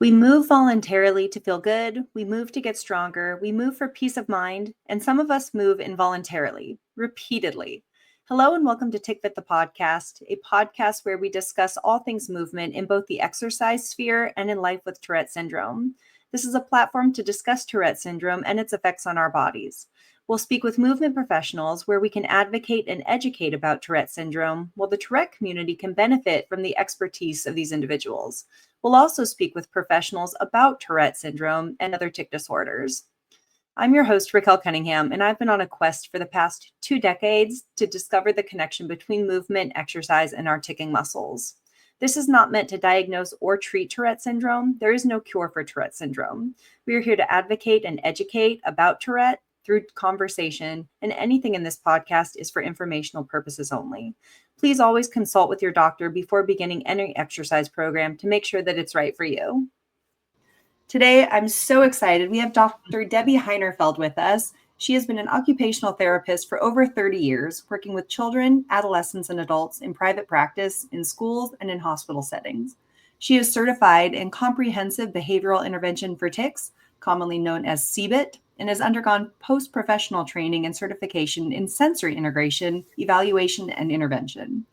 We move voluntarily to feel good, we move to get stronger, we move for peace of mind, and some of us move involuntarily, repeatedly. Hello and welcome to TicFit the podcast, a podcast where we discuss all things movement in both the exercise sphere and in life with Tourette Syndrome. This is a platform to discuss Tourette Syndrome and its effects on our bodies. We'll speak with movement professionals where we can advocate and educate about Tourette Syndrome, while the Tourette community can benefit from the expertise of these individuals. We'll also speak with professionals about Tourette Syndrome and other tic disorders. I'm your host, Raquel Cunningham, and I've been on a quest for the past 2 decades to discover the connection between movement, exercise, and our ticking muscles. This is not meant to diagnose or treat Tourette Syndrome. There is no cure for Tourette Syndrome. We are here to advocate and educate about Tourette through conversation, and anything in this podcast is for informational purposes only. Please always consult with your doctor before beginning any exercise program to make sure that it's right for you. Today, I'm so excited. We have Dr. Debi Hinerfeld with us. She has been an occupational therapist for over 30 years, working with children, adolescents, and adults in private practice, in schools, and in hospital settings. She is certified in comprehensive behavioral intervention for tics, commonly known as CBIT, and has undergone post-professional training and certification in sensory integration, evaluation, and intervention.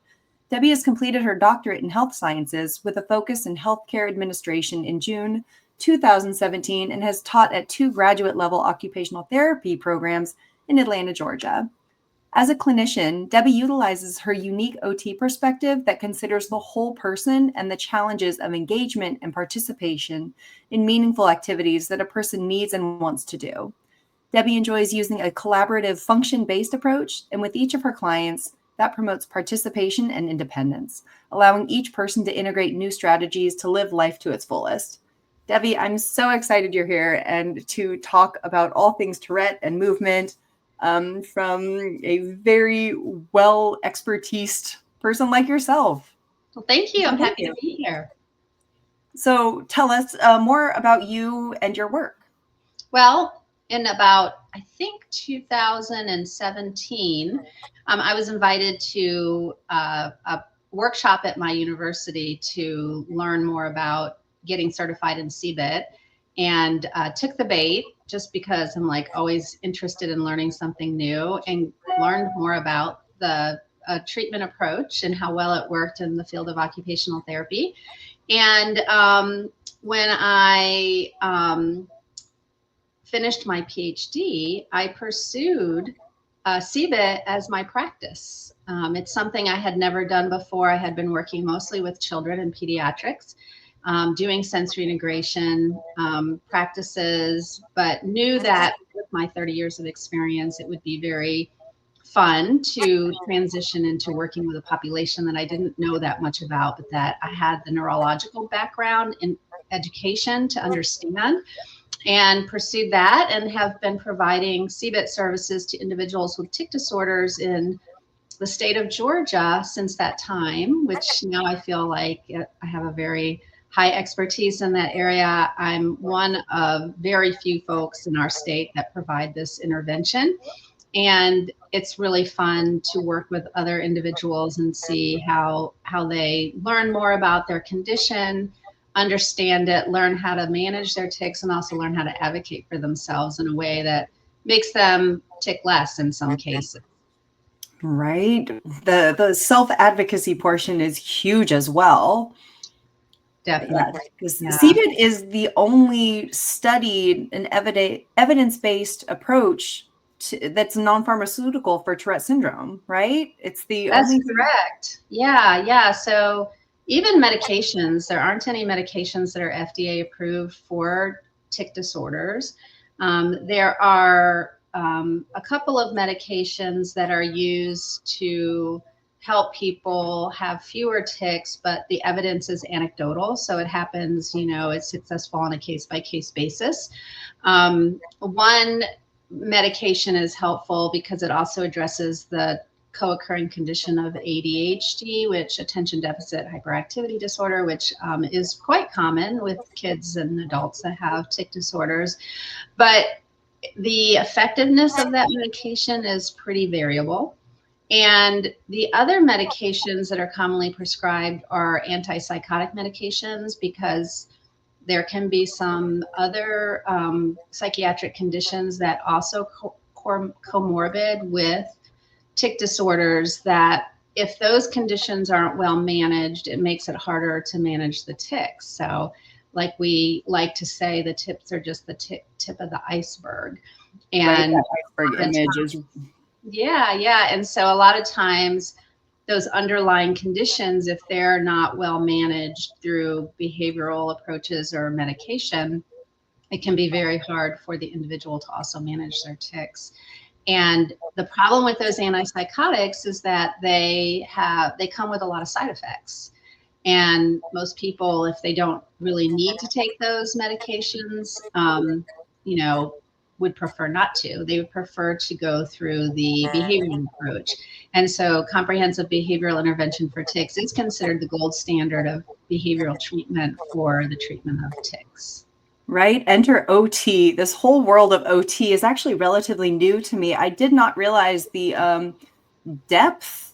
Debi has completed her doctorate in health sciences with a focus in healthcare administration in June 2017 and has taught at 2 graduate-level occupational therapy programs in Atlanta, Georgia. As a clinician, Debi utilizes her unique OT perspective that considers the whole person and the challenges of engagement and participation in meaningful activities that a person needs and wants to do. Debi enjoys using a collaborative function-based approach, and with each of her clients, that promotes participation and independence, allowing each person to integrate new strategies to live life to its fullest. Debi, I'm so excited you're here and to talk about all things Tourette and movement from a very well expertised person like yourself. Well, thank you. I'm happy to be here. So tell us more about you and your work. Well, in about, I think, 2017, I was invited to a workshop at my university to learn more about getting certified in CBIT, and took the bait just because I'm always interested in learning something new, and learned more about the treatment approach and how well it worked in the field of occupational therapy. And when I finished my PhD, I pursued CBIT as my practice. It's something I had never done before. I had been working mostly with children and pediatrics, doing sensory integration practices, but knew that with my 30 years of experience, it would be very fun to transition into working with a population that I didn't know that much about, but that I had the neurological background in education to understand, and pursued that, and have been providing CBIT services to individuals with tic disorders in the state of Georgia since that time, which now I feel like I have a very high expertise in that area. I'm one of very few folks in our state that provide this intervention. And it's really fun to work with other individuals and see how they learn more about their condition, understand it, learn how to manage their tics, and also learn how to advocate for themselves in a way that makes them tic less in some cases. Right. The self-advocacy portion is huge as well. Definitely. Because CBIT is the only studied and evidence-based approach that's non-pharmaceutical for Tourette syndrome, right? It's the That's only correct. Yeah. So even medications, there aren't any medications that are FDA approved for tic disorders. There are a couple of medications that are used to help people have fewer tics, but the evidence is anecdotal. So it happens, it's successful on a case-by-case basis. One medication is helpful because it also addresses the co-occurring condition of ADHD, which attention deficit hyperactivity disorder, which is quite common with kids and adults that have tic disorders. But the effectiveness of that medication is pretty variable. And the other medications that are commonly prescribed are antipsychotic medications, because There can be some other psychiatric conditions that also comorbid with tic disorders, that if those conditions aren't well managed, it makes it harder to manage the tics. So like we like to say, the tips are just the tip of the iceberg. And right, that iceberg image is. Yeah. And so a lot of times those underlying conditions, if they're not well managed through behavioral approaches or medication, it can be very hard for the individual to also manage their tics. And the problem with those antipsychotics is that they come with a lot of side effects. And most people, if they don't really need to take those medications, you know, would prefer not to. They would prefer to go through the behavioral approach. And so comprehensive behavioral intervention for tics is considered the gold standard of behavioral treatment for the treatment of tics. Right? Enter OT. This whole world of OT is actually relatively new to me. I did not realize the depth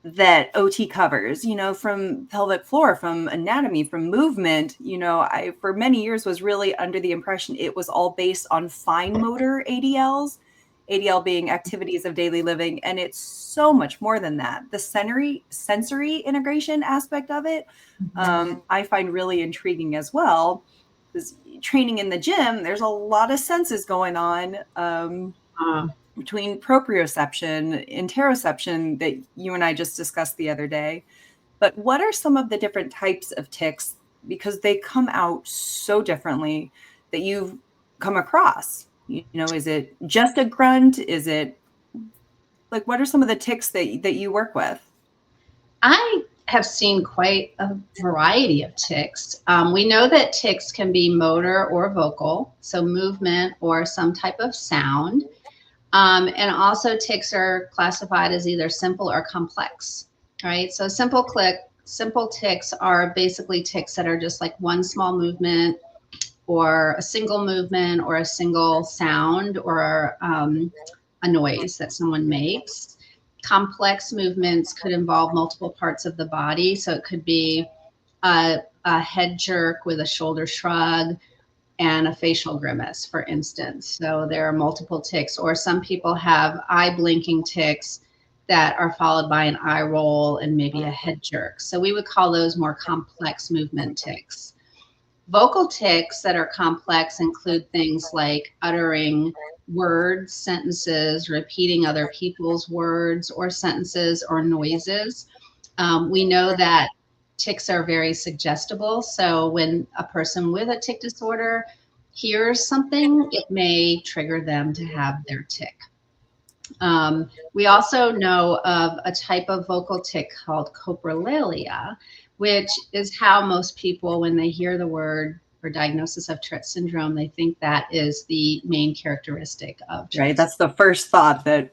that OT covers, from pelvic floor, from anatomy, from movement. I, for many years, was really under the impression it was all based on fine motor ADLs, ADL being activities of daily living. And it's so much more than that. The sensory integration aspect of it, I find really intriguing as well. Because training in the gym, there's a lot of senses going on. Between proprioception, interoception that you and I just discussed the other day. But what are some of the different types of tics, because they come out so differently, that you've come across? Is it just a grunt? Is it like, what are some of the tics that you work with? I have seen quite a variety of tics. We know that tics can be motor or vocal, so movement or some type of sound. And also tics are classified as either simple or complex, right? So simple tics are basically tics that are just like one small movement or a single movement or a single sound or a noise that someone makes. Complex movements could involve multiple parts of the body. So it could be a head jerk with a shoulder shrug and a facial grimace, for instance. So there are multiple tics, or some people have eye blinking tics that are followed by an eye roll and maybe a head jerk. So we would call those more complex movement tics. Vocal tics that are complex include things like uttering words, sentences, repeating other people's words or sentences or noises. We know that tics are very suggestible. So when a person with a tic disorder hears something, it may trigger them to have their tic. We also know of a type of vocal tic called coprolalia, which is how most people, when they hear the word or diagnosis of Tourette syndrome, they think that is the main characteristic of Tourette. Right, that's the first thought the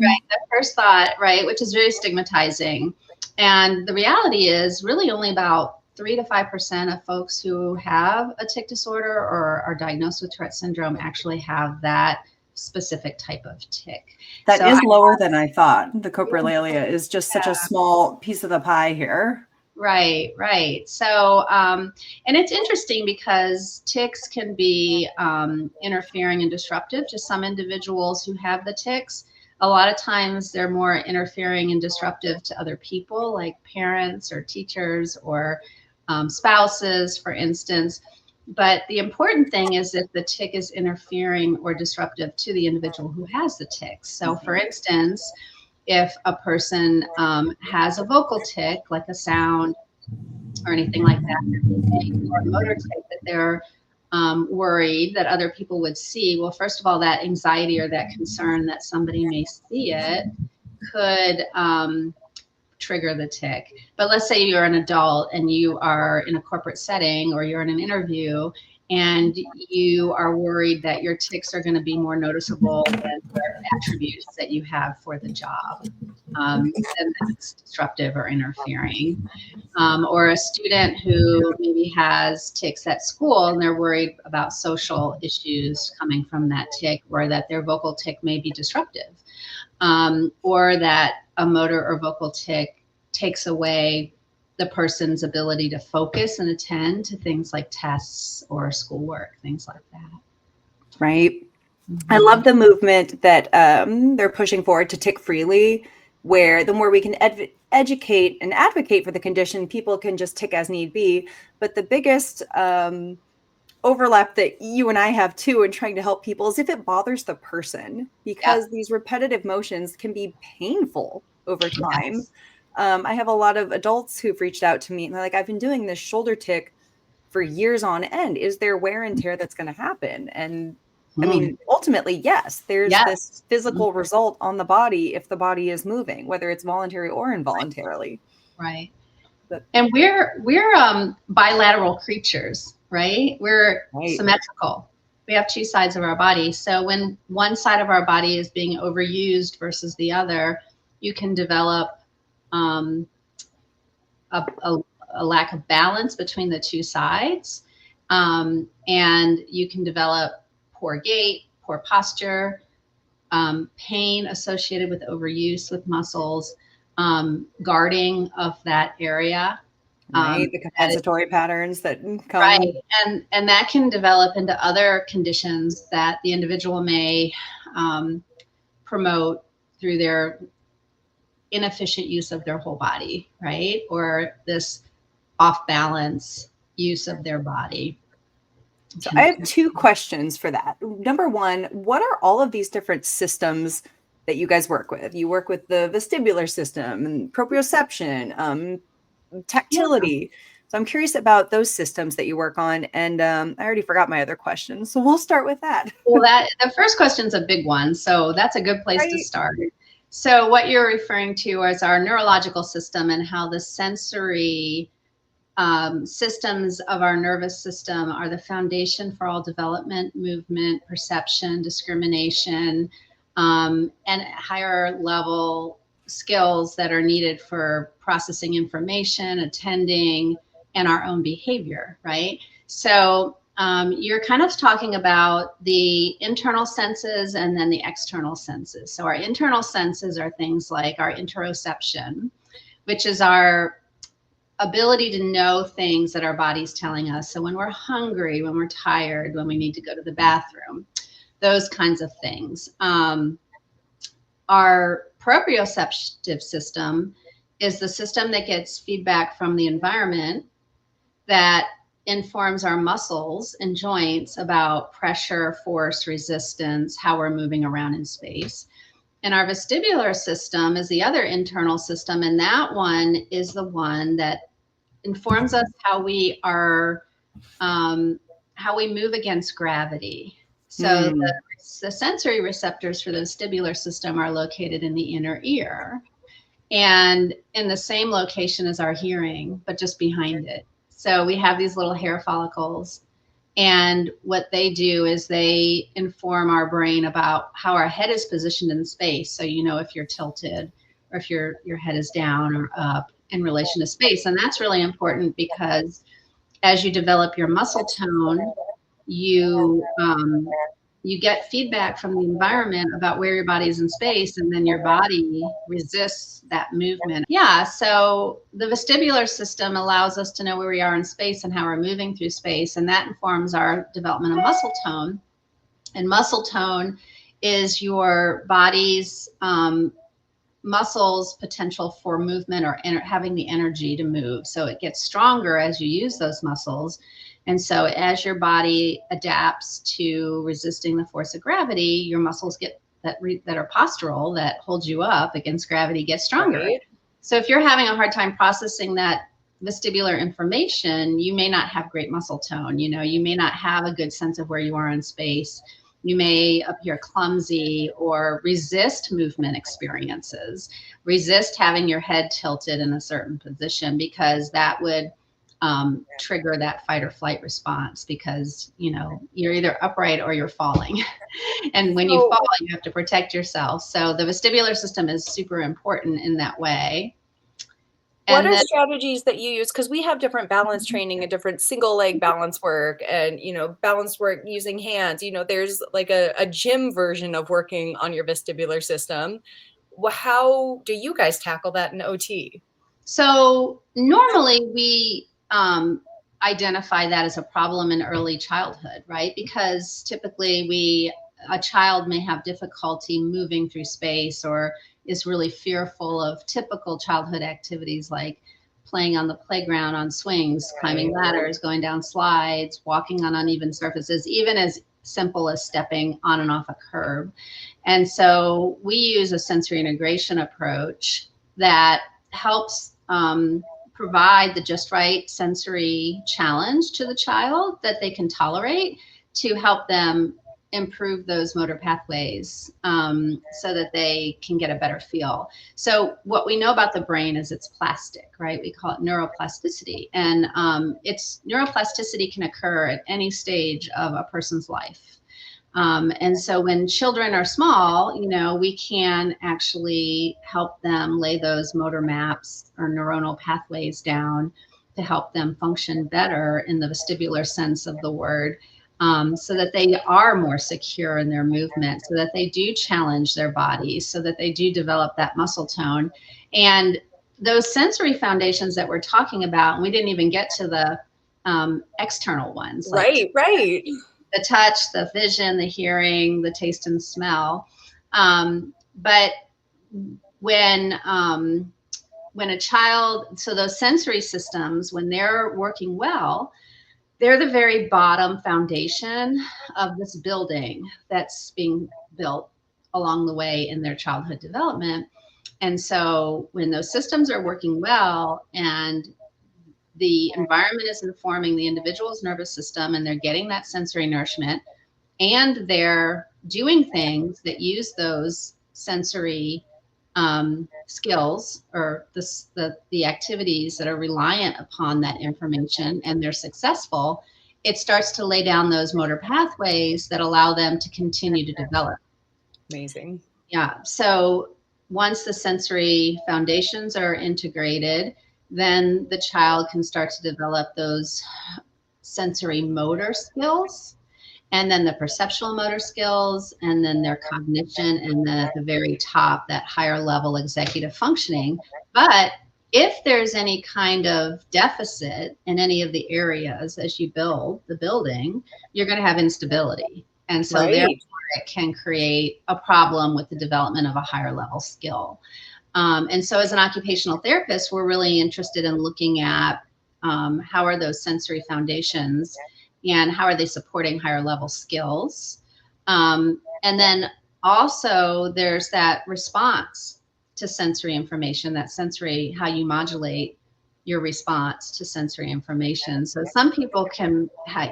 first thought, right, which is very stigmatizing. And the reality is really only about 3 to 5% of folks who have a tic disorder or are diagnosed with Tourette syndrome actually have that specific type of tic. That is lower than I thought. The coprolalia is just such a small piece of the pie here. Right. So, and it's interesting because tics can be interfering and disruptive to some individuals who have the tics. A lot of times they're more interfering and disruptive to other people, like parents or teachers or spouses, for instance. But the important thing is if the tic is interfering or disruptive to the individual who has the tics. So, for instance, if a person has a vocal tic, like a sound or anything like that, or a motor tic that they're worried that other people would see, well, first of all, that anxiety or that concern that somebody may see it could trigger the tic. But let's say you're an adult and you are in a corporate setting or you're in an interview and you are worried that your tics are going to be more noticeable than the attributes that you have for the job. Then that's disruptive or interfering. Or a student who maybe has tics at school and they're worried about social issues coming from that tic, or that their vocal tic may be disruptive, or that a motor or vocal tic takes away the person's ability to focus and attend to things like tests or schoolwork, things like that. Right. I love the movement that they're pushing forward to tick freely, where the more we can educate and advocate for the condition, people can just tick as need be. But the biggest overlap that you and I have too in trying to help people is if it bothers the person, because these repetitive motions can be painful over time. Yes. I have a lot of adults who've reached out to me and they're like, I've been doing this shoulder tick for years on end. Is there wear and tear that's going to happen? And I mean, ultimately, yes, there's this physical result on the body if the body is moving, whether it's voluntary or involuntarily. Right. And we're bilateral creatures, right? We're symmetrical. We have two sides of our body. So when one side of our body is being overused versus the other, you can develop a lack of balance between the two sides. And you can develop poor gait, poor posture, pain associated with overuse with muscles, guarding of that area. Right, the compensatory patterns that come. Right, and that can develop into other conditions that the individual may promote through their inefficient use of their whole body, right? Or this off-balance use of their body. So I have two questions for that. Number one, what are all of these different systems that you guys work with? You work with the vestibular system and proprioception, tactility. So I'm curious about those systems that you work on. And I already forgot my other question. So we'll start with that. Well, the first question is a big one. So that's a good place to start. So what you're referring to is our neurological system and how the sensory systems of our nervous system are the foundation for all development, movement, perception, discrimination, and higher level skills that are needed for processing information, attending, and our own behavior, right? So you're kind of talking about the internal senses and then the external senses. So our internal senses are things like our interoception, which is our ability to know things that our body's telling us. So when we're hungry, when we're tired, when we need to go to the bathroom, those kinds of things. Our proprioceptive system is the system that gets feedback from the environment that informs our muscles and joints about pressure, force, resistance, how we're moving around in space. And our vestibular system is the other internal system, and that one is the one that informs us how we are, how we move against gravity. So the sensory receptors for the vestibular system are located in the inner ear and in the same location as our hearing, but just behind it. So we have these little hair follicles, and what they do is they inform our brain about how our head is positioned in space. So you know if you're tilted or if your head is down or up in relation to space. And that's really important because as you develop your muscle tone, you get feedback from the environment about where your body is in space, and then your body resists that movement. Yeah, so the vestibular system allows us to know where we are in space and how we're moving through space, and that informs our development of muscle tone. And muscle tone is your body's muscles' potential for movement or having the energy to move. So it gets stronger as you use those muscles. And so as your body adapts to resisting the force of gravity, your muscles get that are postural, that hold you up against gravity, get stronger. Right. So if you're having a hard time processing that vestibular information, you may not have great muscle tone. You know, you may not have a good sense of where you are in space. You may appear clumsy or resist movement experiences, resist having your head tilted in a certain position, because that would trigger that fight or flight response, because, you know, you're either upright or you're falling. And when you fall, you have to protect yourself. So the vestibular system is super important in that way. What are strategies that you use? Because we have different balance training and different single leg balance work and, you know, balance work using hands. You know, there's like a gym version of working on your vestibular system. How do you guys tackle that in OT? So normally we identify that as a problem in early childhood, right? Because typically a child may have difficulty moving through space or is really fearful of typical childhood activities like playing on the playground on swings, climbing ladders, going down slides, walking on uneven surfaces, even as simple as stepping on and off a curb. And so we use a sensory integration approach that helps provide the just right sensory challenge to the child that they can tolerate to help them improve those motor pathways so that they can get a better feel. So what we know about the brain is it's plastic, right? We call it neuroplasticity. And neuroplasticity can occur at any stage of a person's life. And so when children are small, we can actually help them lay those motor maps or neuronal pathways down to help them function better in the vestibular sense of the word, so that they are more secure in their movement, so that they do challenge their bodies, so that they do develop that muscle tone. And those sensory foundations that we're talking about, and we didn't even get to the external ones. Right. The touch, the vision, the hearing, the taste and smell. But when a child, so those sensory systems, when they're working well, they're the very bottom foundation of this building that's being built along the way in their childhood development. And so when those systems are working well and the environment is informing the individual's nervous system and they're getting that sensory nourishment and they're doing things that use those sensory skills or the activities that are reliant upon that information, and they're successful, it starts to lay down those motor pathways that allow them to continue to develop. Amazing. Yeah. So once the sensory foundations are integrated, then the child can start to develop those sensory motor skills, and then the perceptual motor skills, and then their cognition, and then at the very top, that higher level executive functioning. But if there's any kind of deficit in any of the areas as you build the building, you're going to have instability. And so therefore it can create a problem with the development of a higher level skill. And so as an occupational therapist, we're really interested in looking at how are those sensory foundations and how are they supporting higher level skills. And then also there's that response to sensory information, that sensory, how you modulate your response to sensory information. So some people can, have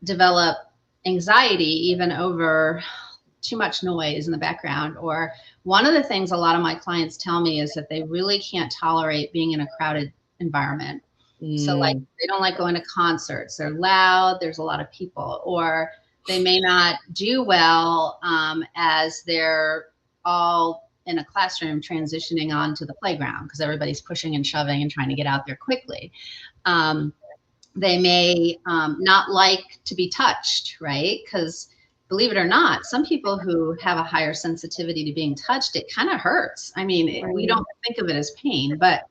developed anxiety even over too much noise in the background. Or one of the things a lot of my clients tell me is that they really can't tolerate being in a crowded environment. So like they don't like going to concerts, they're loud, there's a lot of people, or they may not do well as they're all in a classroom transitioning onto the playground because everybody's pushing and shoving and trying to get out there quickly. They may not like to be touched, right? Because believe it or not, some people who have a higher sensitivity to being touched, it kind of hurts. I mean, we don't think of it as pain, but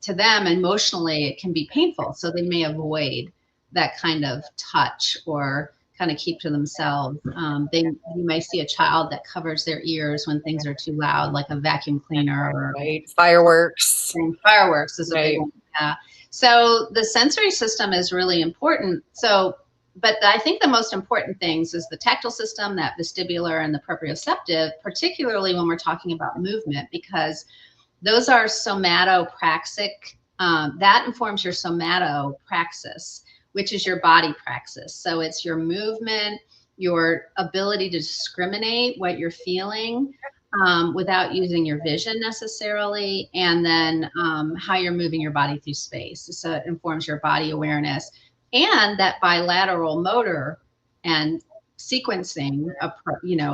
to them emotionally, it can be painful. So they may avoid that kind of touch or kind of keep to themselves. You may see a child that covers their ears when things are too loud, like a vacuum cleaner or fireworks. Fireworks is a big one. Yeah. So the sensory system is really important. But I think the most important things is the tactile system, that vestibular and the proprioceptive, particularly when we're talking about movement, because those are somatopraxic. That informs your somatopraxis, which is your body praxis. So it's your movement, your ability to discriminate what you're feeling without using your vision necessarily, and then how you're moving your body through space. So it informs your body awareness and that bilateral motor and sequencing,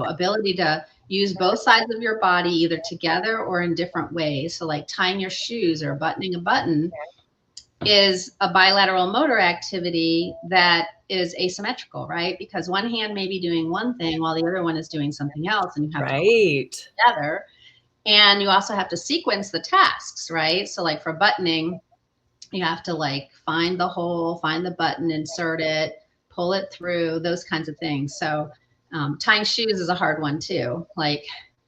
ability to use both sides of your body either together or in different ways. So like tying your shoes or buttoning a button is a bilateral motor activity that is asymmetrical, right? Because one hand may be doing one thing while the other one is doing something else, and you have to hold it together. And you also have to sequence the tasks, right? So like for buttoning, you have to like find the hole, find the button, insert it, pull it through, those kinds of things. So tying shoes is a hard one too, like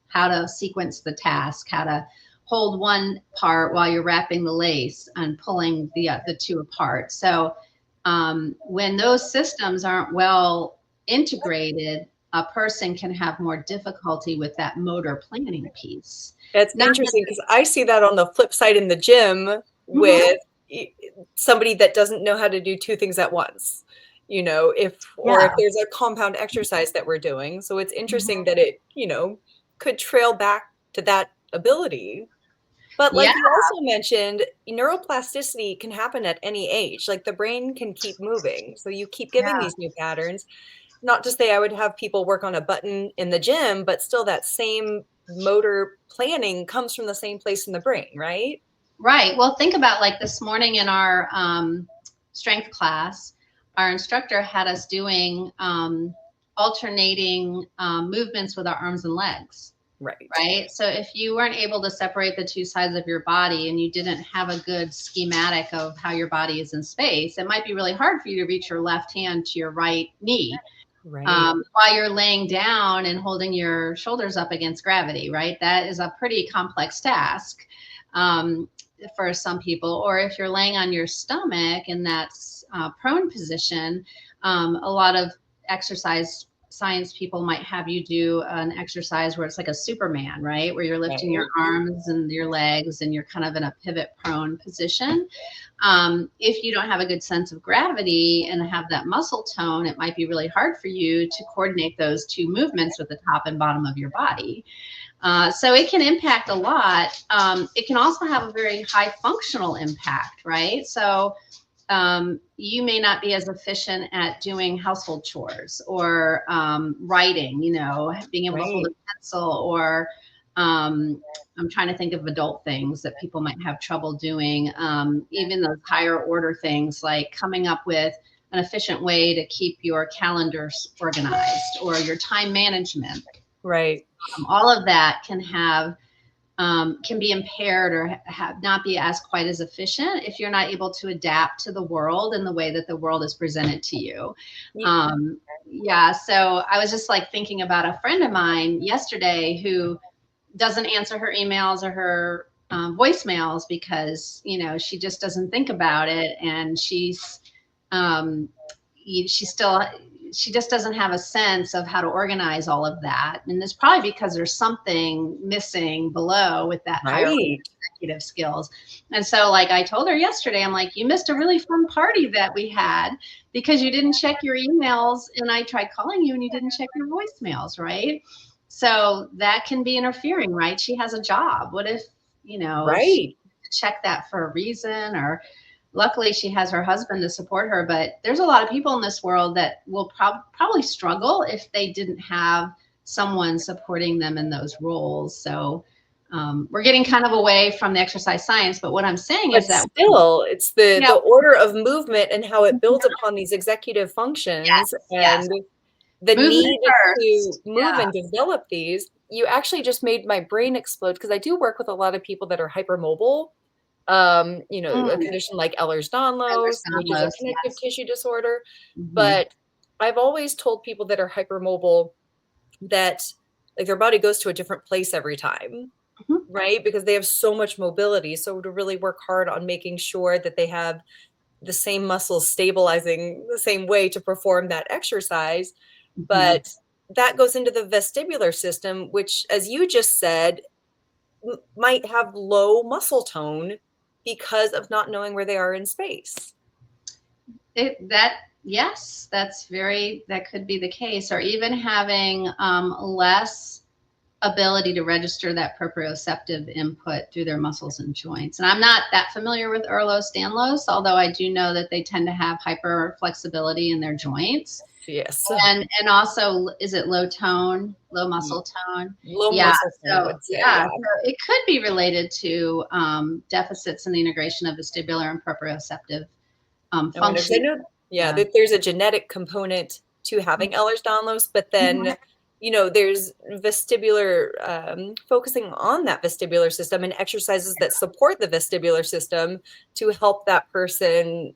how to sequence the task, how to hold one part while you're wrapping the lace and pulling the two apart. So when those systems aren't well integrated, a person can have more difficulty with that motor planning piece. It's interesting because I see that on the flip side in the gym with somebody that doesn't know how to do two things at once, you know, if there's a compound exercise that we're doing. So it's interesting that it, you know, could trail back to that ability. But like you also mentioned, neuroplasticity can happen at any age. Like the brain can keep moving. So you keep giving these new patterns. Not to say I would have people work on a button in the gym, but still that same motor planning comes from the same place in the brain, right? Right. Well, think about like this morning in our strength class, our instructor had us doing alternating movements with our arms and legs. Right. So if you weren't able to separate the two sides of your body and you didn't have a good schematic of how your body is in space, it might be really hard for you to reach your left hand to your right knee. While you're laying down and holding your shoulders up against gravity, right? That is a pretty complex task for some people. Or if you're laying on your stomach in that prone position, a lot of exercise science people might have you do an exercise where it's like a Superman, right? Where you're lifting your arms and your legs and you're kind of in a pivot prone position. If you don't have a good sense of gravity and have that muscle tone, it might be really hard for you to coordinate those two movements with the top and bottom of your body. So it can impact a lot. It can also have a very high functional impact, right? So you may not be as efficient at doing household chores or writing, you know, being able to hold a pencil, or I'm trying to think of adult things that people might have trouble doing, even those higher order things like coming up with an efficient way to keep your calendars organized or your time management. All of that can have can be impaired or not be as quite as efficient if you're not able to adapt to the world and the way that the world is presented to you. So I was just like thinking about a friend of mine yesterday who doesn't answer her emails or her voicemails because, you know, she just doesn't think about it, and she just doesn't have a sense of how to organize all of that. And it's probably because there's something missing below with that higher executive skills. And so like I told her yesterday, I'm like, you missed a really fun party that we had because you didn't check your emails, and I tried calling you and you didn't check your voicemails, right? So that can be interfering, right? She has a job. What if, you know, she check that for a reason? Or luckily she has her husband to support her, but there's a lot of people in this world that will probably struggle if they didn't have someone supporting them in those roles. So we're getting kind of away from the exercise science, but what I'm saying is that still it's the order of movement and how it builds upon these executive functions and the need to move and develop these. You actually just made my brain explode, because I do work with a lot of people that are hypermobile. You know, a condition like Ehlers-Danlos, which is a connective tissue disorder. But I've always told people that are hypermobile that like their body goes to a different place every time, right? Because they have so much mobility. So to really work hard on making sure that they have the same muscles stabilizing the same way to perform that exercise. But that goes into the vestibular system, which, as you just said, might have low muscle tone because of not knowing where they are in space. Yes, that could be the case, or even having less ability to register that proprioceptive input through their muscles and joints. And I'm not that familiar with Ehlers-Danlos, although I do know that they tend to have hyper flexibility in their joints. Yes. And also, is it low muscle tone? Low muscle tone. So it could be related to deficits in the integration of vestibular and proprioceptive function. That there's a genetic component to having Ehlers-Danlos, but then there's vestibular, focusing on that vestibular system and exercises that support the vestibular system to help that person,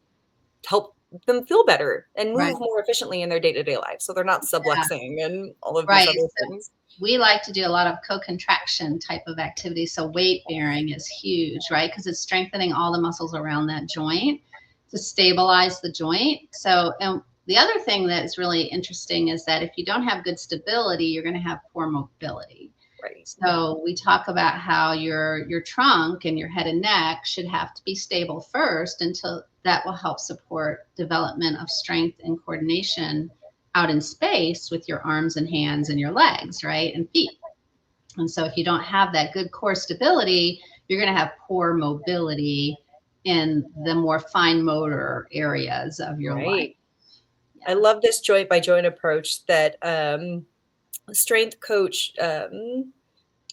help them feel better and move more efficiently in their day-to-day life. So they're not subluxing and all of these other things. We like to do a lot of co-contraction type of activities. So weight bearing is huge, right? Because it's strengthening all the muscles around that joint to stabilize the joint. So, and the other thing that's really interesting is that if you don't have good stability, you're going to have poor mobility. Right. So we talk about how your trunk and your head and neck should have to be stable first, until that will help support development of strength and coordination out in space with your arms and hands and your legs, right, and feet. And so if you don't have that good core stability, you're going to have poor mobility in the more fine motor areas of your life. I love this joint by joint approach that strength coach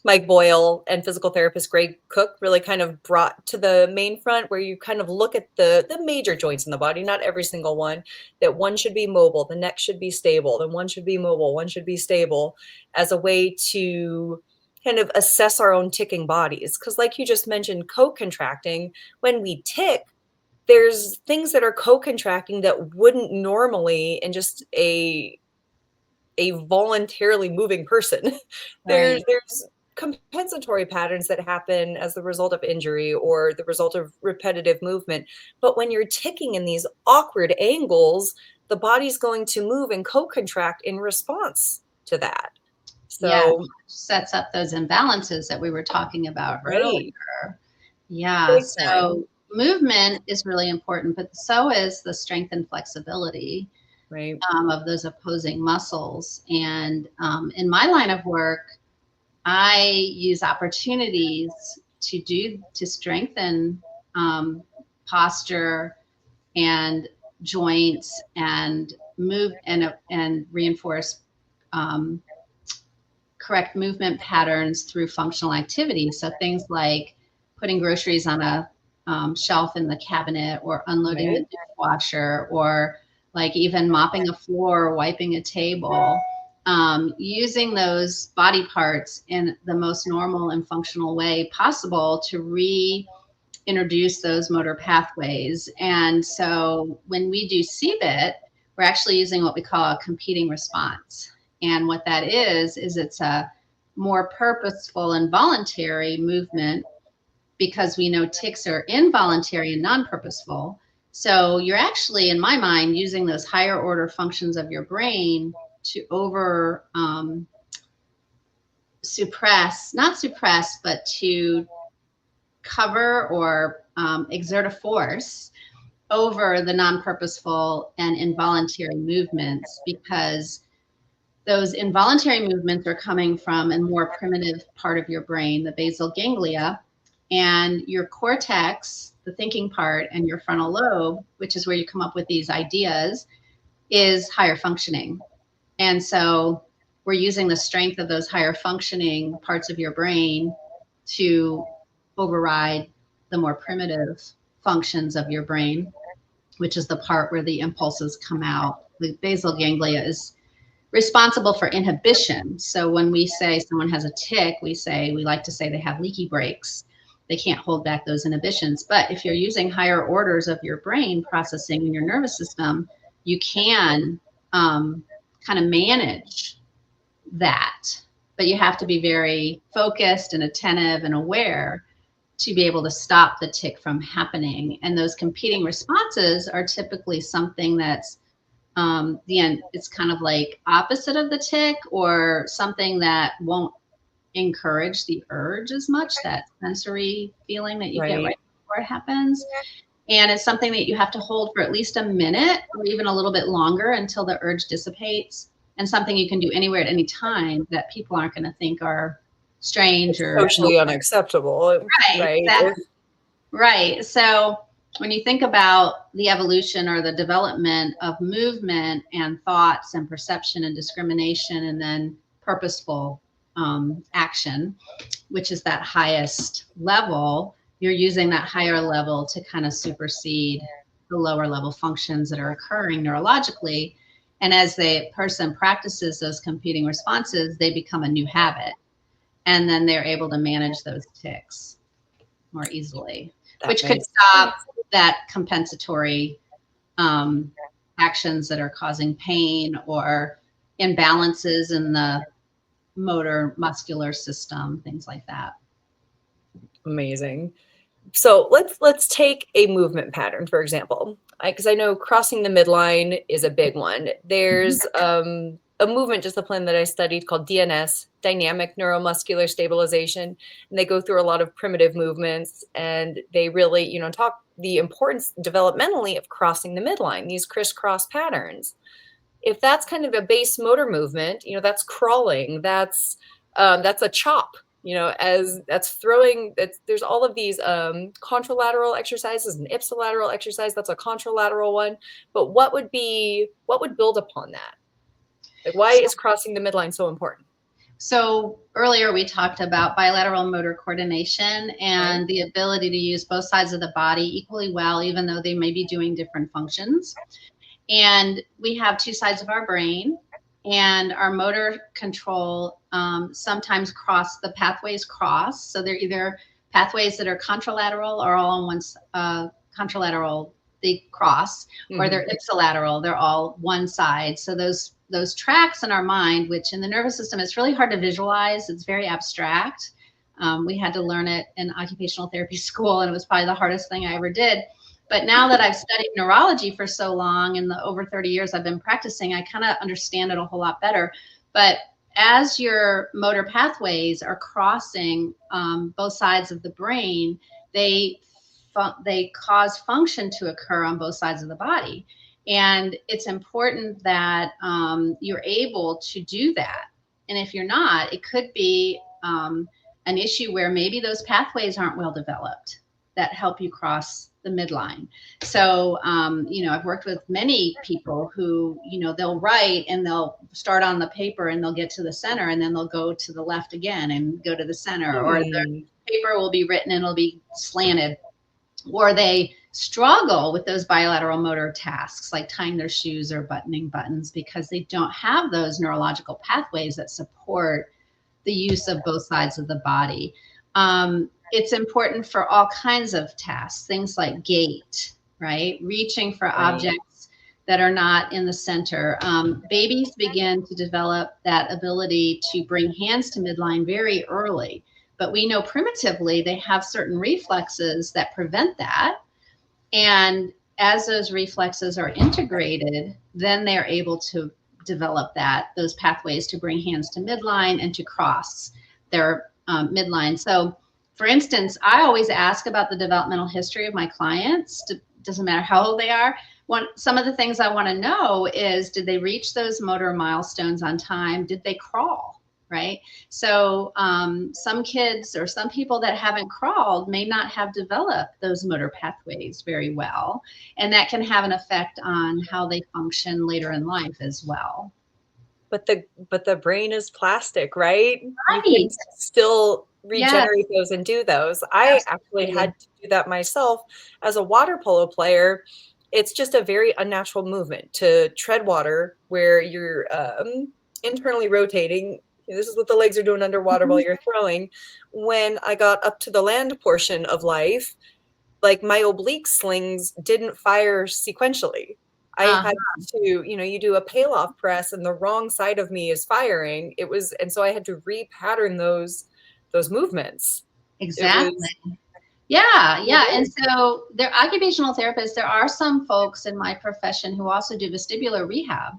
Mike Boyle and physical therapist Greg Cook really kind of brought to the main front, where you kind of look at the major joints in the body, not every single one, that one should be mobile, the neck should be stable, then one should be mobile, one should be stable, as a way to kind of assess our own ticking bodies. Because like you just mentioned, co-contracting, when we tick, there's things that are co-contracting that wouldn't normally in just a voluntarily moving person. There's compensatory patterns that happen as the result of injury or the result of repetitive movement. But when you're ticking in these awkward angles, the body's going to move and co-contract in response to that. So sets up those imbalances that we were talking about earlier. So movement is really important, but so is the strength and flexibility of those opposing muscles. And in my line of work, I use opportunities to strengthen posture and joints and move and reinforce correct movement patterns through functional activities. So things like putting groceries on a shelf in the cabinet, or unloading the dishwasher, or like even mopping a floor, wiping a table. Using those body parts in the most normal and functional way possible to reintroduce those motor pathways. And so when we do CBIT, we're actually using what we call a competing response. And what that is it's a more purposeful and voluntary movement, because we know tics are involuntary and non-purposeful. So you're actually, in my mind, using those higher order functions of your brain to not suppress, but to cover or exert a force over the non-purposeful and involuntary movements, because those involuntary movements are coming from a more primitive part of your brain, the basal ganglia, and your cortex, the thinking part, and your frontal lobe, which is where you come up with these ideas, is higher functioning. And so we're using the strength of those higher functioning parts of your brain to override the more primitive functions of your brain, which is the part where the impulses come out. The basal ganglia is responsible for inhibition. So when we say someone has a tic, we like to say they have leaky brakes. They can't hold back those inhibitions. But if you're using higher orders of your brain processing in your nervous system, you can kind of manage that. But you have to be very focused and attentive and aware to be able to stop the tic from happening. And those competing responses are typically something that's it's kind of like opposite of the tic, or something that won't encourage the urge as much, that sensory feeling that you get right before it happens. And it's something that you have to hold for at least a minute or even a little bit longer until the urge dissipates, and something you can do anywhere at any time that people aren't going to think are strange or socially unacceptable. Right. So when you think about the evolution or the development of movement and thoughts and perception and discrimination, and then purposeful action, which is that highest level, you're using that higher level to kind of supersede the lower level functions that are occurring neurologically. And as the person practices those competing responses, they become a new habit. And then they're able to manage those tics more easily, which could stop that compensatory actions that are causing pain or imbalances in the motor muscular system, things like that. Amazing. So let's take a movement pattern, for example, because I know crossing the midline is a big one. There's a movement discipline that I studied called DNS, Dynamic Neuromuscular Stabilization, and they go through a lot of primitive movements, and they really, you know, talk the importance developmentally of crossing the midline, these crisscross patterns. If that's kind of a base motor movement, you know, that's crawling, that's a chop. You know, as that's throwing, there's all of these contralateral exercises and ipsilateral exercise. That's a contralateral one. But what would build upon that? Like, why is crossing the midline so important? So earlier we talked about bilateral motor coordination and the ability to use both sides of the body equally well, even though they may be doing different functions. And we have two sides of our brain, and our motor control sometimes the pathways cross. So they're either pathways that are contralateral or all on one contralateral, they cross, or they're ipsilateral, they're all one side. So those tracks in our mind, which in the nervous system is really hard to visualize, it's very abstract. We had to learn it in occupational therapy school, and it was probably the hardest thing I ever did. But now that I've studied neurology for so long, in the over 30 years I've been practicing, I kind of understand it a whole lot better. But as your motor pathways are crossing both sides of the brain, they cause function to occur on both sides of the body. And it's important that you're able to do that. And if you're not, it could be an issue where maybe those pathways aren't well developed that help you cross the midline. So, you know, I've worked with many people who, you know, they'll write and they'll start on the paper and they'll get to the center and then they'll go to the left again and go to the center, or the paper will be written and it'll be slanted, or they struggle with those bilateral motor tasks like tying their shoes or buttoning buttons because they don't have those neurological pathways that support the use of both sides of the body. It's important for all kinds of tasks, things like gait, right? Reaching for objects that are not in the center. Babies begin to develop that ability to bring hands to midline very early, but we know primitively they have certain reflexes that prevent that. And as those reflexes are integrated, then they're able to develop those pathways to bring hands to midline and to cross their midline. So, for instance, I always ask about the developmental history of my clients. Doesn't matter how old they are. Some of the things I want to know is, did they reach those motor milestones on time? Did they crawl, right? So some kids or some people that haven't crawled may not have developed those motor pathways very well. And that can have an effect on how they function later in life as well. But the brain is plastic, right? Right. You can still regenerate those and do those. I actually had to do that myself as a water polo player. It's just a very unnatural movement to tread water where you're internally rotating. This is what the legs are doing underwater while you're throwing. When I got up to the land portion of life, like my oblique slings didn't fire sequentially. I had to, you know, you do a peel-off press and the wrong side of me is firing. And so I had to repattern those movements. Exactly. Yeah. And so they're occupational therapists. There are some folks in my profession who also do vestibular rehab.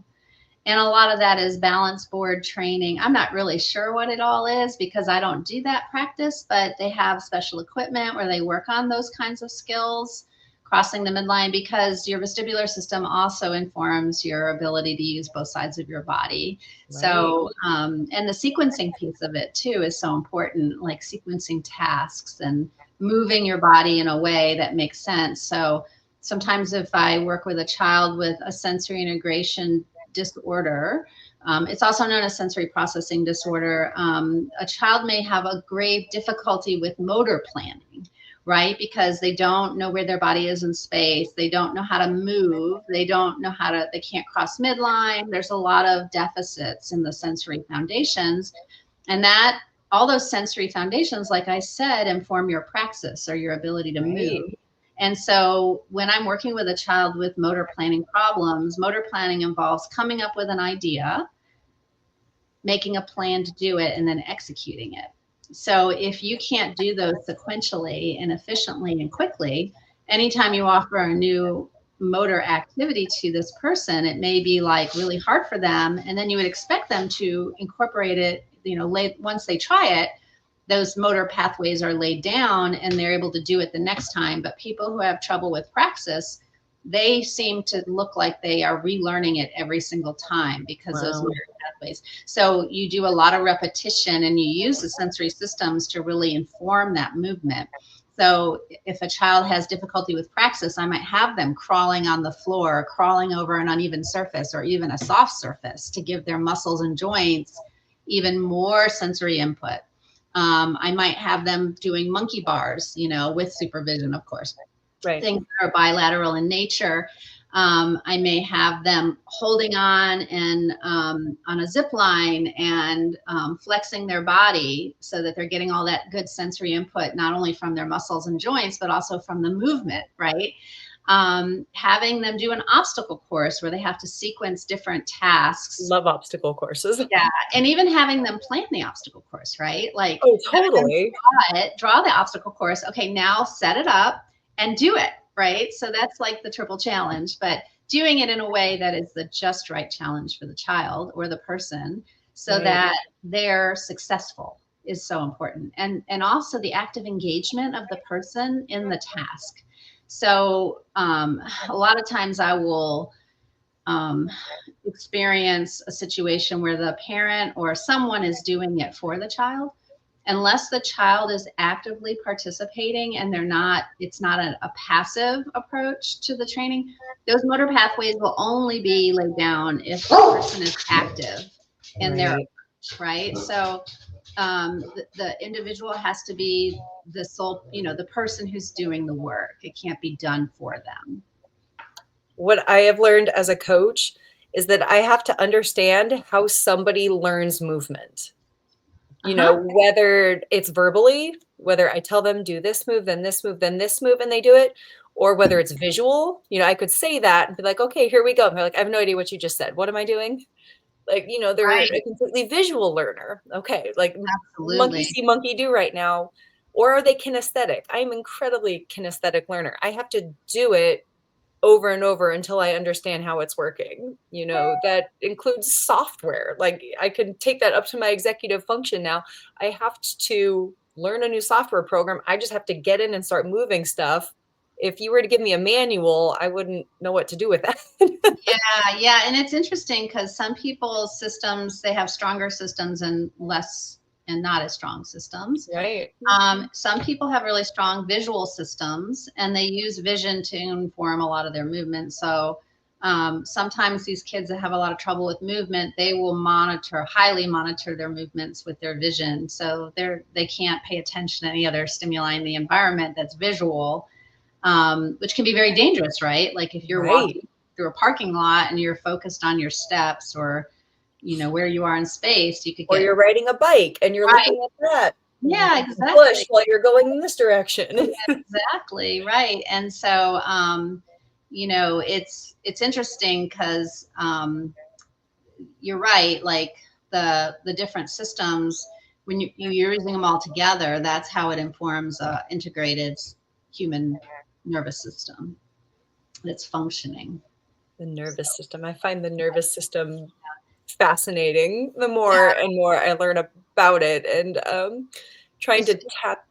And a lot of that is balance board training. I'm not really sure what it all is because I don't do that practice, but they have special equipment where they work on those kinds of skills, crossing the midline, because your vestibular system also informs your ability to use both sides of your body. Right. So, and the sequencing piece of it too is so important, like sequencing tasks and moving your body in a way that makes sense. So sometimes if I work with a child with a sensory integration disorder, it's also known as sensory processing disorder, a child may have a grave difficulty with motor planning, right? Because they don't know where their body is in space. They don't know how to move. They don't know how to, they can't cross midline. There's a lot of deficits in the sensory foundations. And that, all those sensory foundations, like I said, inform your praxis or your ability to move. And so when I'm working with a child with motor planning problems, motor planning involves coming up with an idea, making a plan to do it, and then executing it. So if you can't do those sequentially and efficiently and quickly, anytime you offer a new motor activity to this person, it may be like really hard for them. And then you would expect them to incorporate it, you know, once they try it, those motor pathways are laid down and they're able to do it the next time. But people who have trouble with praxis, they seem to look like they are relearning it every single time because those motor pathways. So you do a lot of repetition and you use the sensory systems to really inform that movement. So if a child has difficulty with praxis, I might have them crawling on the floor, crawling over an uneven surface or even a soft surface to give their muscles and joints even more sensory input. I might have them doing monkey bars, you know, with supervision, of course. Right. Things that are bilateral in nature. I may have them holding on and on a zip line and flexing their body so that they're getting all that good sensory input, not only from their muscles and joints, but also from the movement, right? Having them do an obstacle course where they have to sequence different tasks. Love obstacle courses. Yeah, and even having them plan the obstacle course, right? Like, oh, totally. Draw the obstacle course. Okay, now set it up and do it, right? So that's like the triple challenge, but doing it in a way that is the just right challenge for the child or the person so that they're successful is so important. And also the active engagement of the person in the task. So a lot of times I will experience a situation where the parent or someone is doing it for the child. Unless the child is actively participating and it's not a passive approach to the training, those motor pathways will only be laid down if the person is active in their approach, right? So the individual has to be the sole, you know, the person who's doing the work. It can't be done for them. What I have learned as a coach is that I have to understand how somebody learns movement. You know, whether it's verbally, whether I tell them do this move, then this move, then this move, and they do it, or whether it's visual. You know, I could say that and be like, okay, here we go. And they're like, I have no idea what you just said. What am I doing? Like, you know, they're a completely visual learner. Okay, like monkey see, monkey do right now. Or are they kinesthetic? I'm incredibly kinesthetic learner. I have to do it over and over until I understand how it's working. You know, that includes software. Like I can take that up to my executive function now. I have to learn a new software program. I just have to get in and start moving stuff. If you were to give me a manual, I wouldn't know what to do with that. Yeah. And it's interesting because some people's systems, they have stronger systems and less and not as strong systems. Right. Some people have really strong visual systems and they use vision to inform a lot of their movement. So sometimes these kids that have a lot of trouble with movement, they will highly monitor their movements with their vision. So they can't pay attention to any other stimuli in the environment that's visual, which can be very dangerous, right? Like if you're walking through a parking lot and you're focused on your steps or you know, where you are in space, you could get. Or you're riding a bike and you're looking at that. Yeah, exactly. Push while you're going in this direction. Exactly, right. And so, you know, it's interesting because you're right. Like the different systems, when you're using them all together, that's how it informs an integrated human nervous system that's functioning. The nervous system. I find the nervous system fascinating the more and more I learn about it, and trying to tap.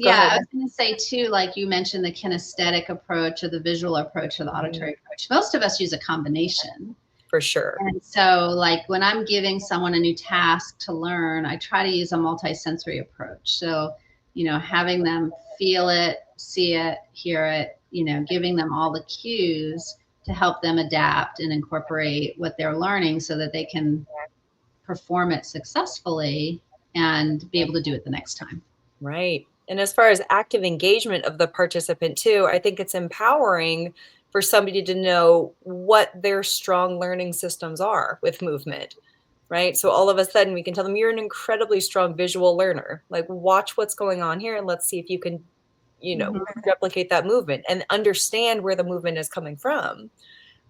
I was going to say too, like you mentioned, the kinesthetic approach or the visual approach or the auditory approach. Most of us use a combination. For sure. And so like when I'm giving someone a new task to learn, I try to use a multisensory approach. So, you know, having them feel it, see it, hear it, you know, giving them all the cues to help them adapt and incorporate what they're learning so that they can perform it successfully and be able to do it the next time. Right. And as far as active engagement of the participant too, I think it's empowering for somebody to know what their strong learning systems are with movement, right? So all of a sudden we can tell them, you're an incredibly strong visual learner. Like, watch what's going on here and let's see if you can, replicate that movement and understand where the movement is coming from.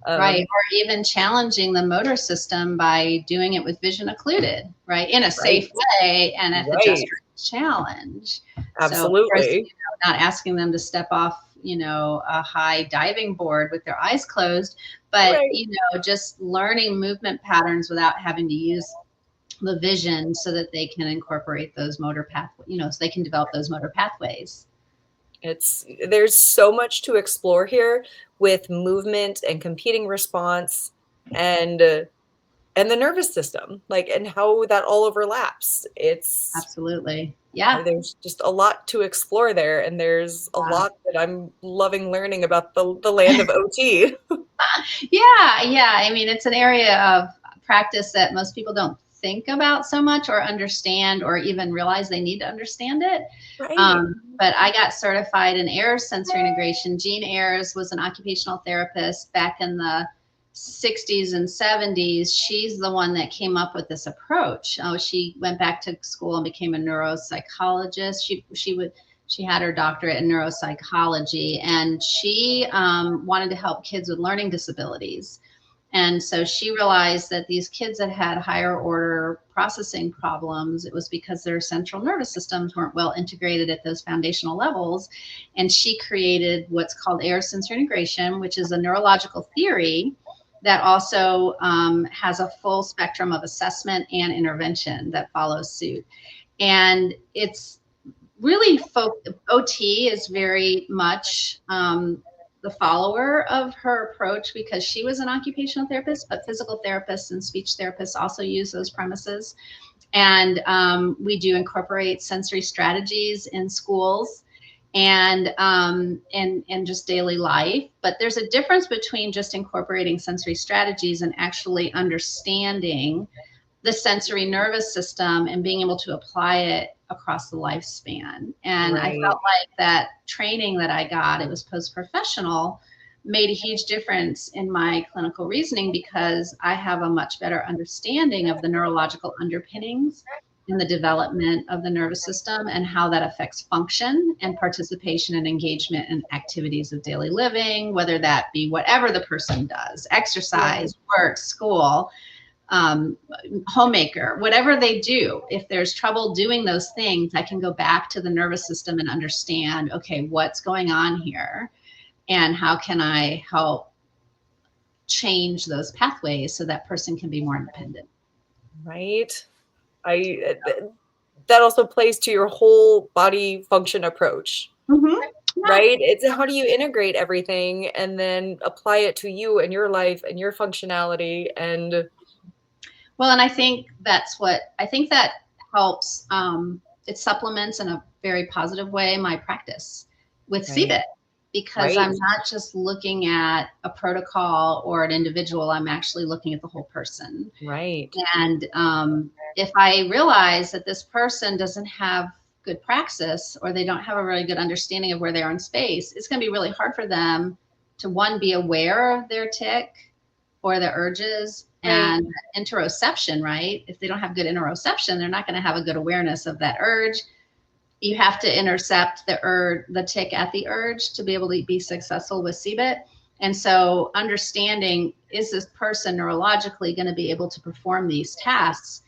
Right. Or even challenging the motor system by doing it with vision occluded, right? In a safe way and if it's just a challenge. Absolutely. So, not asking them to step off, a high diving board with their eyes closed, but, just learning movement patterns without having to use the vision so that they can incorporate those motor pathways, so they can develop those motor pathways. There's so much to explore here with movement and competing response and the nervous system, and how that all overlaps. It's absolutely, yeah. There's just a lot to explore there, and there's a lot that I'm loving learning about the land of OT. Yeah. I mean, it's an area of practice that most people don't think about so much or understand or even realize they need to understand it. Right. But I got certified in Ayers sensory integration. Jean Ayers was an occupational therapist back in the 60s and 70s. She's the one that came up with this approach. She went back to school and became a neuropsychologist. She had her doctorate in neuropsychology, and she wanted to help kids with learning disabilities. And so she realized that these kids that had higher order processing problems, it was because their central nervous systems weren't well integrated at those foundational levels. And she created what's called Ayers sensory integration, which is a neurological theory that also has a full spectrum of assessment and intervention that follows suit. And it's really, OT is very much the follower of her approach because she was an occupational therapist, but physical therapists and speech therapists also use those premises. And we do incorporate sensory strategies in schools and just daily life. But there's a difference between just incorporating sensory strategies and actually understanding the sensory nervous system and being able to apply it across the lifespan. And I felt like that training that I got, it was post-professional, made a huge difference in my clinical reasoning because I have a much better understanding of the neurological underpinnings in the development of the nervous system and how that affects function and participation and engagement in activities of daily living, whether that be whatever the person does, exercise, work, school, homemaker, whatever they do. If there's trouble doing those things, I can go back to the nervous system and understand, okay, what's going on here and how can I help change those pathways so that person can be more independent. Right. That also plays to your whole body function approach. Right? It's how do you integrate everything and then apply it to you and your life and your functionality. And well, and I think that helps. It supplements in a very positive way my practice with CBIT because I'm not just looking at a protocol or an individual. I'm actually looking at the whole person. Right. And if I realize that this person doesn't have good praxis or they don't have a really good understanding of where they are in space, it's going to be really hard for them to, one, be aware of their tic or the urges and interoception, right? If they don't have good interoception, they're not going to have a good awareness of that urge. You have to intercept the tic at the urge to be able to be successful with CBIT. And so understanding, is this person neurologically going to be able to perform these tasks?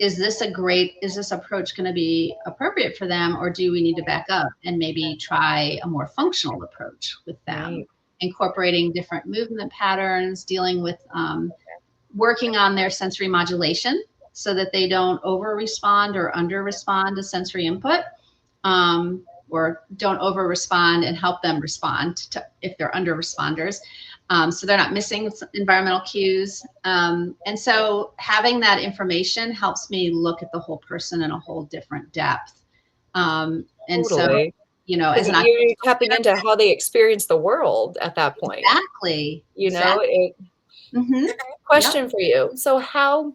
Is this approach going to be appropriate for them, or do we need to back up and maybe try a more functional approach with them, incorporating different movement patterns, dealing with working on their sensory modulation so that they don't over-respond or under-respond to sensory input, or don't over-respond and help them respond if they're under-responders. So they're not missing environmental cues. And so having that information helps me look at the whole person in a whole different depth. And so, as you're tapping into how they experience the world at that point. Exactly. Question for you. So how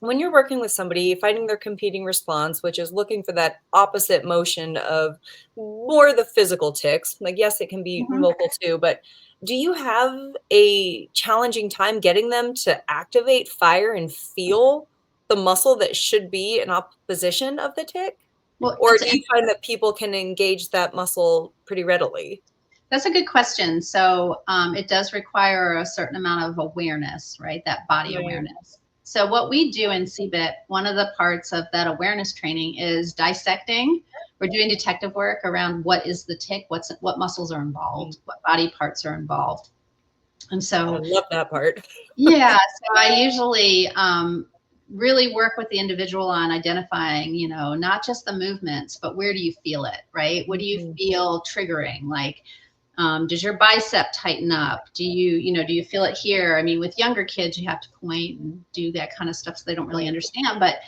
when you're working with somebody, finding their competing response, which is looking for that opposite motion of more the physical tics, like, yes, it can be vocal too, but do you have a challenging time getting them to activate, fire, and feel the muscle that should be in opposition of the tic? Well, Or do you find that people can engage that muscle pretty readily? That's a good question. So it does require a certain amount of awareness, right? That body awareness. So what we do in CBIT, one of the parts of that awareness training is dissecting. We're doing detective work around what is the tic, what muscles are involved, what body parts are involved. And so I love that part. yeah, so I usually really work with the individual on identifying, not just the movements, but where do you feel it, right? What do you feel triggering? Like, does your bicep tighten up? Do you feel it here? I mean, with younger kids, you have to point and do that kind of stuff so they don't really understand. But,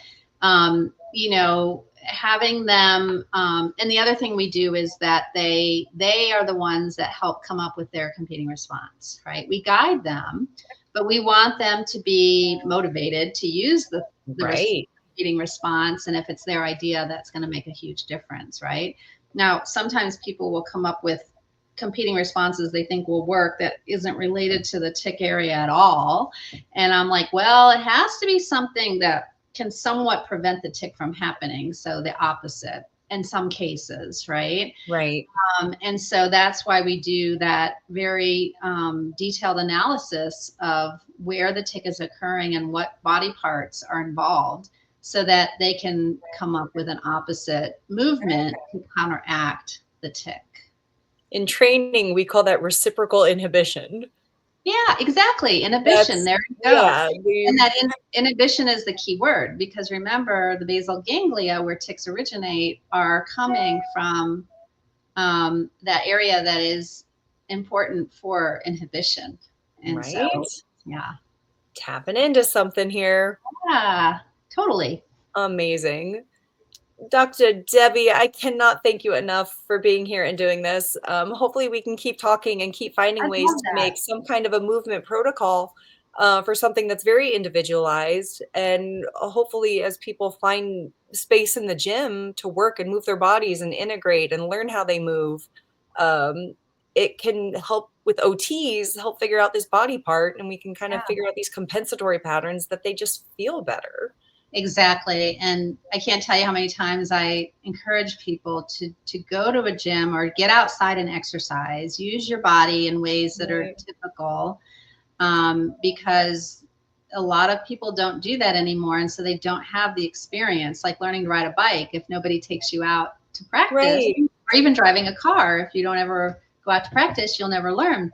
having them, and the other thing we do is that they are the ones that help come up with their competing response, right? We guide them, but we want them to be motivated to use the competing response. And if it's their idea, that's going to make a huge difference, right? Now, sometimes people will come up with competing responses they think will work that isn't related to the tic area at all. And I'm like, well, it has to be something that can somewhat prevent the tic from happening. So the opposite in some cases, right? Right. And so that's why we do that very detailed analysis of where the tic is occurring and what body parts are involved so that they can come up with an opposite movement to counteract the tic. In training, we call that reciprocal inhibition. Yeah, exactly. Inhibition. There you go. Yeah, and that inhibition is the key word, because remember, the basal ganglia where tics originate are coming from that area that is important for inhibition. And so, yeah. Tapping into something here. Yeah, totally. Amazing. Dr. Debi, I cannot thank you enough for being here and doing this. Hopefully we can keep talking and keep finding ways to make some kind of a movement protocol for something that's very individualized. And hopefully as people find space in the gym to work and move their bodies and integrate and learn how they move, it can help with OTs, help figure out this body part, and we can kind of figure out these compensatory patterns that they just feel better. Exactly. And I can't tell you how many times I encourage people to go to a gym or get outside and exercise, use your body in ways that are typical, because a lot of people don't do that anymore. And so they don't have the experience, like learning to ride a bike. If nobody takes you out to practice, or even driving a car, if you don't ever go out to practice, you'll never learn.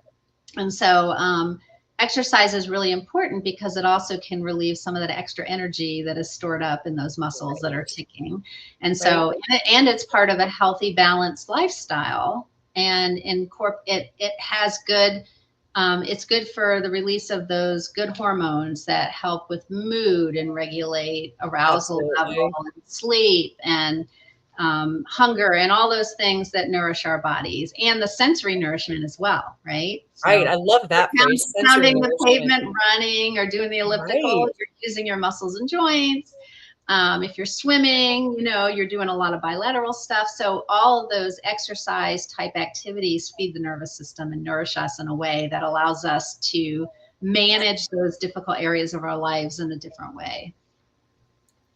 And so, exercise is really important because it also can relieve some of that extra energy that is stored up in those muscles that are ticking. And so, and it's part of a healthy, balanced lifestyle. And it has good, it's good for the release of those good hormones that help with mood and regulate arousal level and sleep and hunger and all those things that nourish our bodies, and the sensory nourishment as well, right? So I love that phrase. Pounding the pavement, running, or doing the elliptical, you're using your muscles and joints. If you're swimming, you're doing a lot of bilateral stuff. So all of those exercise type activities feed the nervous system and nourish us in a way that allows us to manage those difficult areas of our lives in a different way.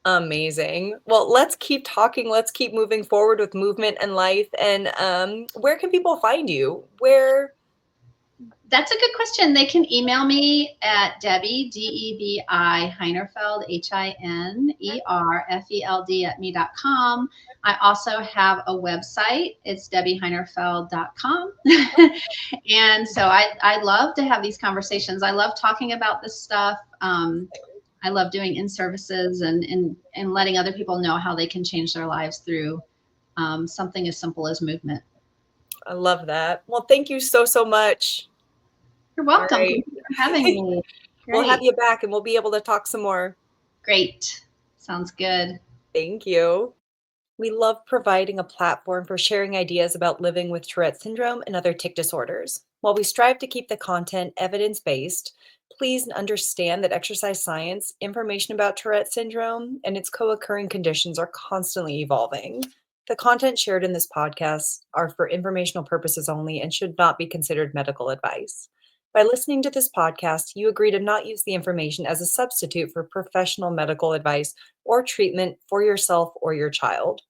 Amazing. Well, let's keep talking. Let's keep moving forward with movement and life. And where can people find you? That's a good question. They can email me at Debi, Debi Hinerfeld, Hinerfeld @me.com. I also have a website. It's debihinerfeld.com. And so I love to have these conversations. I love talking about this stuff. I love doing in-services and letting other people know how they can change their lives through something as simple as movement. I love that. Well, thank you so, so much. You're welcome. Thank you for having me. We'll have you back and we'll be able to talk some more. Great. Sounds good. Thank you. We love providing a platform for sharing ideas about living with Tourette syndrome and other tic disorders. While we strive to keep the content evidence-based, please understand that exercise science, information about Tourette syndrome, and its co-occurring conditions are constantly evolving. The content shared in this podcast are for informational purposes only and should not be considered medical advice. By listening to this podcast, you agree to not use the information as a substitute for professional medical advice or treatment for yourself or your child.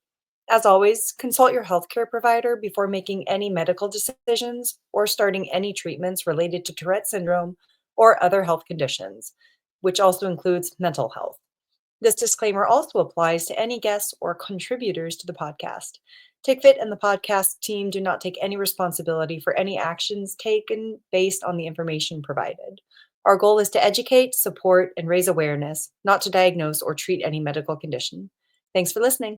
As always, consult your healthcare provider before making any medical decisions or starting any treatments related to Tourette syndrome or other health conditions, which also includes mental health. This disclaimer also applies to any guests or contributors to the podcast. TickFit and the podcast team do not take any responsibility for any actions taken based on the information provided. Our goal is to educate, support, and raise awareness, not to diagnose or treat any medical condition. Thanks for listening.